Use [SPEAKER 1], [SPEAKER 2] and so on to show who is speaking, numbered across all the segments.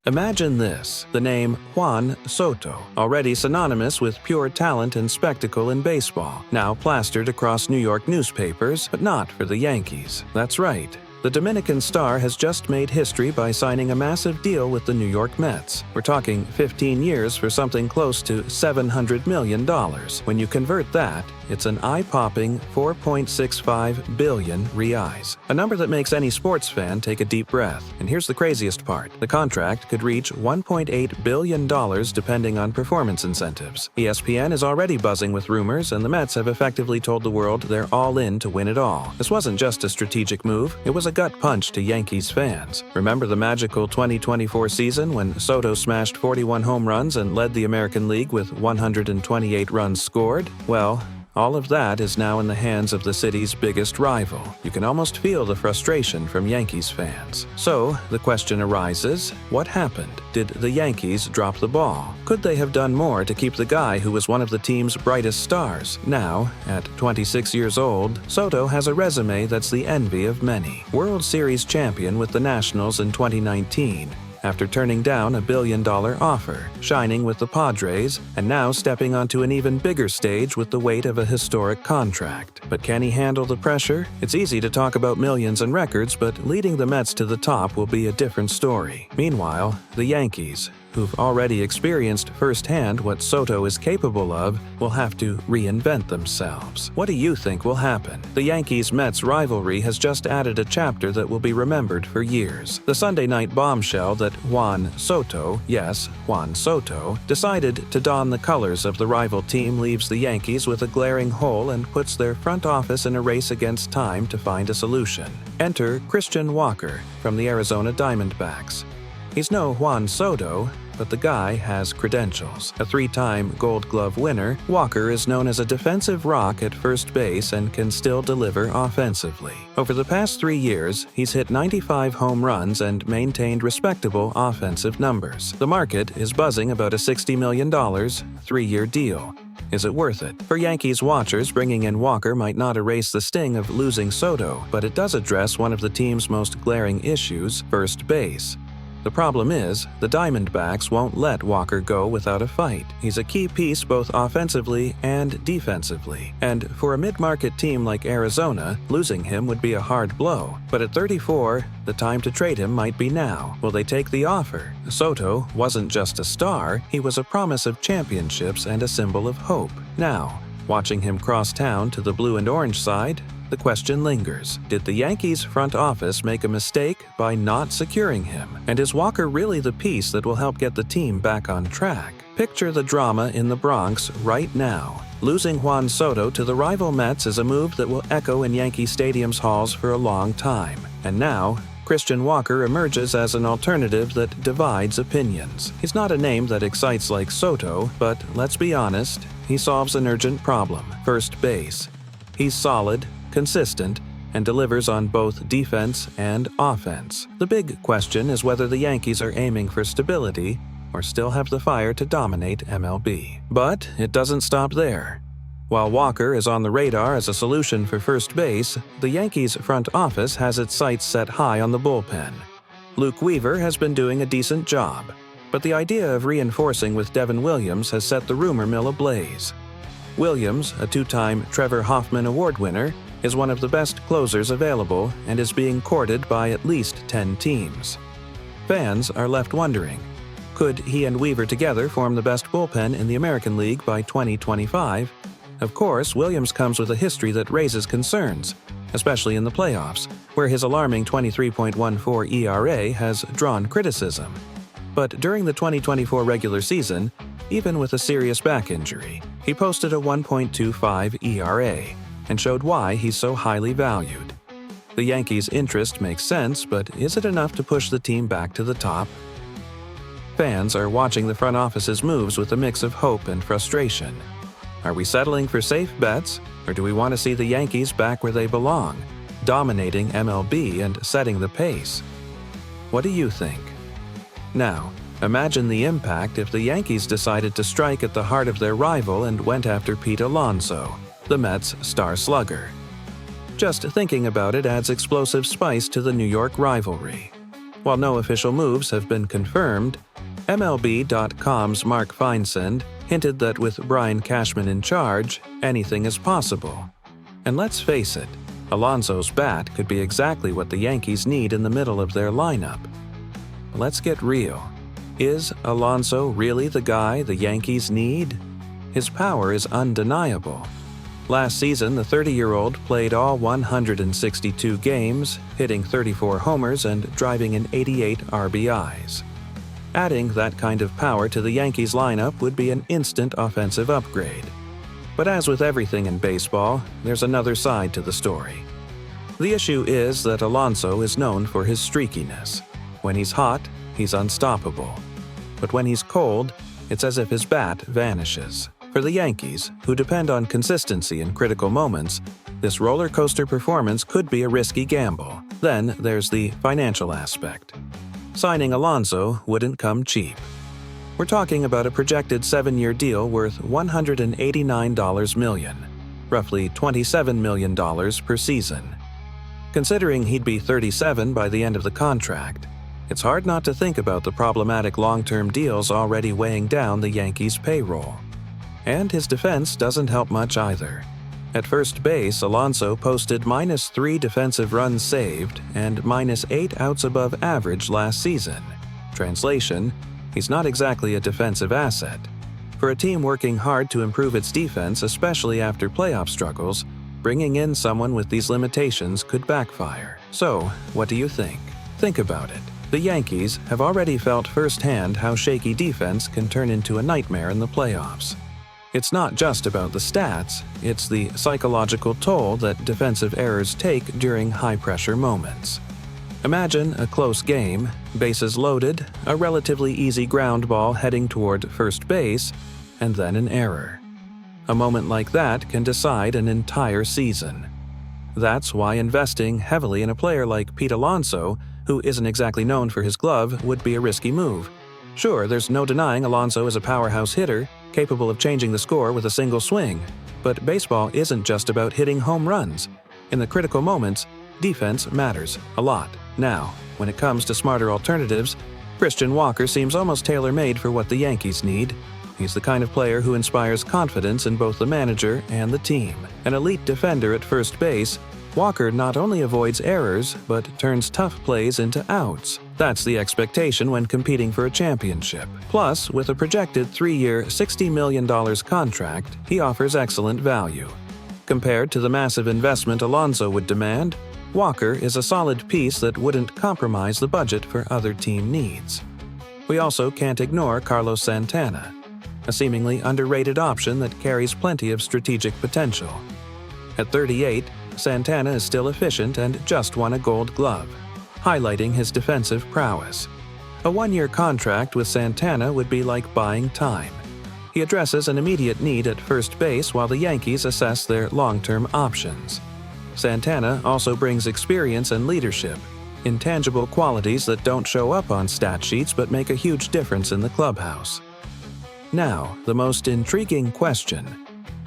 [SPEAKER 1] Imagine this, the name Juan Soto, already synonymous with pure talent and spectacle in baseball, now plastered across New York newspapers, but not for the Yankees. That's right. The Dominican star has just made history by signing a massive deal with the New York Mets. We're talking 15 years for something close to $700 million. When you convert that, it's an eye-popping 4.65 billion reais, a number that makes any sports fan take a deep breath. And here's the craziest part. The contract could reach $1.8 billion depending on performance incentives. ESPN is already buzzing with rumors, and the Mets have effectively told the world they're all in to win it all. This wasn't just a strategic move, it was a gut punch to Yankees fans. Remember the magical 2024 season when Soto smashed 41 home runs and led the American League with 128 runs scored? Well, all of that is now in the hands of the city's biggest rival. You can almost feel the frustration from Yankees fans. So, the question arises, what happened? Did the Yankees drop the ball? Could they have done more to keep the guy who was one of the team's brightest stars? Now, at 26 years old, Soto has a resume that's the envy of many. World Series champion with the Nationals in 2019. After turning down a $1 billion offer, shining with the Padres, and now stepping onto an even bigger stage with the weight of a historic contract. But can he handle the pressure? It's easy to talk about millions and records, but leading the Mets to the top will be a different story. Meanwhile, the Yankees, who've already experienced firsthand what Soto is capable of, will have to reinvent themselves. What do you think will happen? The Yankees-Mets rivalry has just added a chapter that will be remembered for years. The Sunday night bombshell that Juan Soto, yes, Juan Soto, decided to don the colors of the rival team leaves the Yankees with a glaring hole and puts their front office in a race against time to find a solution. Enter Christian Walker from the Arizona Diamondbacks. He's no Juan Soto, but the guy has credentials. A three-time Gold Glove winner, Walker is known as a defensive rock at first base and can still deliver offensively. Over the past 3 years, he's hit 95 home runs and maintained respectable offensive numbers. The market is buzzing about a $60 million, 3-year deal. Is it worth it? For Yankees watchers, bringing in Walker might not erase the sting of losing Soto, but it does address one of the team's most glaring issues, first base. The problem is, the Diamondbacks won't let Walker go without a fight. He's a key piece both offensively and defensively. And for a mid-market team like Arizona, losing him would be a hard blow. But at 34, the time to trade him might be now. Will they take the offer? Soto wasn't just a star, he was a promise of championships and a symbol of hope. Now, watching him cross town to the blue and orange side, the question lingers. Did the Yankees front office make a mistake by not securing him? And is Walker really the piece that will help get the team back on track? Picture the drama in the Bronx right now. Losing Juan Soto to the rival Mets is a move that will echo in Yankee Stadium's halls for a long time. And now, Christian Walker emerges as an alternative that divides opinions. He's not a name that excites like Soto, but let's be honest, he solves an urgent problem: first base. He's solid, consistent, and delivers on both defense and offense. The big question is whether the Yankees are aiming for stability or still have the fire to dominate MLB. But it doesn't stop there. While Walker is on the radar as a solution for first base, the Yankees front office has its sights set high on the bullpen. Luke Weaver has been doing a decent job, but the idea of reinforcing with Devin Williams has set the rumor mill ablaze. Williams, a 2-time Trevor Hoffman Award winner, is one of the best closers available and is being courted by at least 10 teams. Fans are left wondering, could he and Weaver together form the best bullpen in the American League by 2025? Of course, Williams comes with a history that raises concerns, especially in the playoffs, where his alarming 23.14 ERA has drawn criticism. But during the 2024 regular season, even with a serious back injury, he posted a 1.25 ERA and showed why he's so highly valued. The Yankees' interest makes sense, but is it enough to push the team back to the top? Fans are watching the front office's moves with a mix of hope and frustration. Are we settling for safe bets, or do we want to see the Yankees back where they belong, dominating MLB and setting the pace? What do you think? Now, imagine the impact if the Yankees decided to strike at the heart of their rival and went after Pete Alonso, the Mets' star slugger. Just thinking about it adds explosive spice to the New York rivalry. While no official moves have been confirmed, MLB.com's Mark Feinsand hinted that with Brian Cashman in charge, anything is possible. And let's face it, Alonso's bat could be exactly what the Yankees need in the middle of their lineup. Let's get real. Is Alonso really the guy the Yankees need? His power is undeniable. Last season, the 30-year-old played all 162 games, hitting 34 homers and driving in 88 RBIs. Adding that kind of power to the Yankees lineup would be an instant offensive upgrade. But as with everything in baseball, there's another side to the story. The issue is that Alonso is known for his streakiness. When he's hot, he's unstoppable. But when he's cold, it's as if his bat vanishes. For the Yankees, who depend on consistency in critical moments, this roller coaster performance could be a risky gamble. Then there's the financial aspect. Signing Alonso wouldn't come cheap. We're talking about a projected 7-year deal worth $189 million, roughly $27 million per season. Considering he'd be 37 by the end of the contract, it's hard not to think about the problematic long-term deals already weighing down the Yankees' payroll. And his defense doesn't help much either. At first base, Alonso posted -3 defensive runs saved and -8 outs above average last season. Translation: he's not exactly a defensive asset. For a team working hard to improve its defense, especially after playoff struggles, bringing in someone with these limitations could backfire. So, what do you think? Think about it. The Yankees have already felt firsthand how shaky defense can turn into a nightmare in the playoffs. It's not just about the stats, it's the psychological toll that defensive errors take during high-pressure moments. Imagine a close game, bases loaded, a relatively easy ground ball heading toward first base, and then an error. A moment like that can decide an entire season. That's why investing heavily in a player like Pete Alonso, who isn't exactly known for his glove, would be a risky move. Sure, there's no denying Alonso is a powerhouse hitter, capable of changing the score with a single swing. But baseball isn't just about hitting home runs. In the critical moments, defense matters a lot. Now, when it comes to smarter alternatives, Christian Walker seems almost tailor-made for what the Yankees need. He's the kind of player who inspires confidence in both the manager and the team. An elite defender at first base, Walker not only avoids errors, but turns tough plays into outs. That's the expectation when competing for a championship. Plus, with a projected 3-year, $60 million contract, he offers excellent value. Compared to the massive investment Alonso would demand, Walker is a solid piece that wouldn't compromise the budget for other team needs. We also can't ignore Carlos Santana, a seemingly underrated option that carries plenty of strategic potential. At 38, Santana is still efficient and just won a Gold Glove, highlighting his defensive prowess. A 1-year contract with Santana would be like buying time. He addresses an immediate need at first base while the Yankees assess their long-term options. Santana also brings experience and leadership, intangible qualities that don't show up on stat sheets but make a huge difference in the clubhouse. Now, the most intriguing question: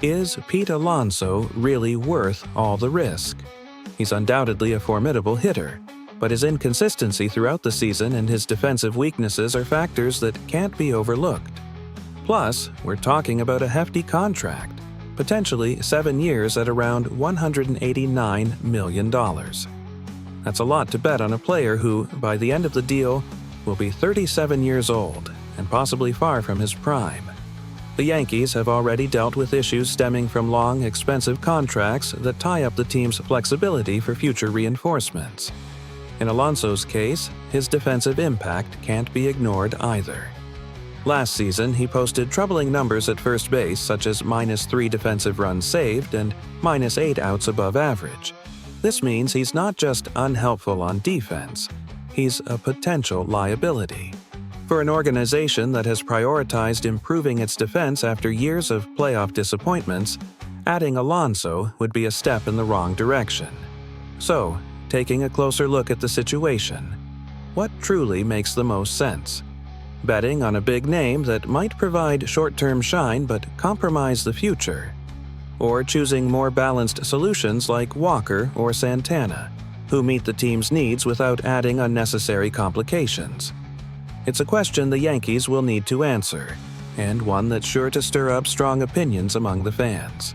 [SPEAKER 1] is Pete Alonso really worth all the risk? He's undoubtedly a formidable hitter, but his inconsistency throughout the season and his defensive weaknesses are factors that can't be overlooked. Plus, we're talking about a hefty contract, potentially 7 years at around $189 million. That's a lot to bet on a player who, by the end of the deal, will be 37 years old and possibly far from his prime. The Yankees have already dealt with issues stemming from long, expensive contracts that tie up the team's flexibility for future reinforcements. In Alonso's case, his defensive impact can't be ignored either. Last season, he posted troubling numbers at first base, such as -3 defensive runs saved and -8 outs above average. This means he's not just unhelpful on defense, he's a potential liability. For an organization that has prioritized improving its defense after years of playoff disappointments, adding Alonso would be a step in the wrong direction. So, taking a closer look at the situation, what truly makes the most sense? Betting on a big name that might provide short-term shine but compromise the future? Or choosing more balanced solutions like Walker or Santana, who meet the team's needs without adding unnecessary complications? It's a question the Yankees will need to answer, and one that's sure to stir up strong opinions among the fans.